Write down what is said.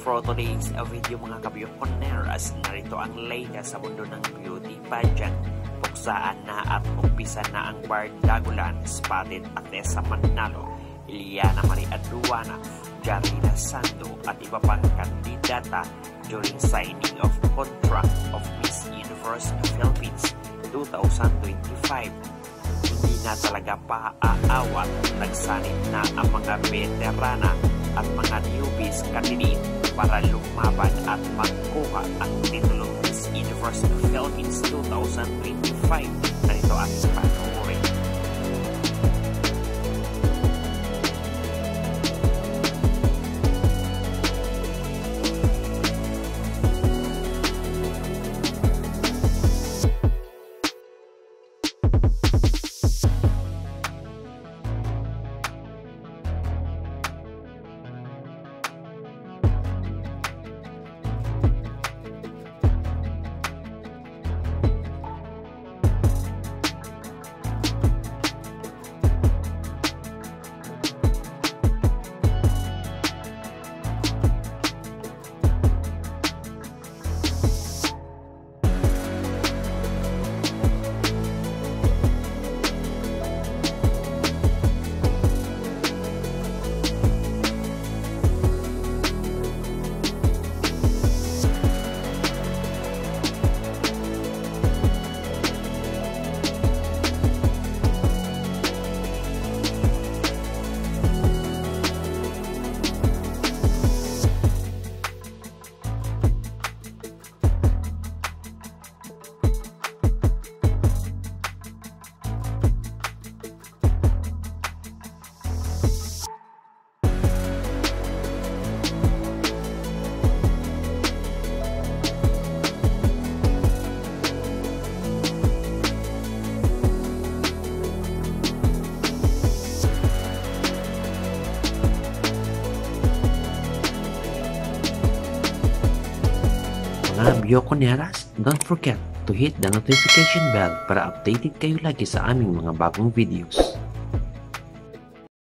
For today's video mga kabiyukoneras, narito ang latest sa mundo ng beauty pageant. Puksaan na at umpisa na ang Bard Dagulan, Spotted Atessa Manalo, Iliana Marie Aduana, Jarina Sando at iba pang kandidata during signing of contract of Miss Universe Philippines 2025. Hindi na talaga paaawat, nagsanib na ang mga veterana at mga newbies candidate para lumaban at magkuha ang titulong Miss Universe Philippines 2025. Narito ang panoorin. Mga Bioconeras, don't forget to hit the notification bell para updated kayo lagi sa aming mga bagong videos.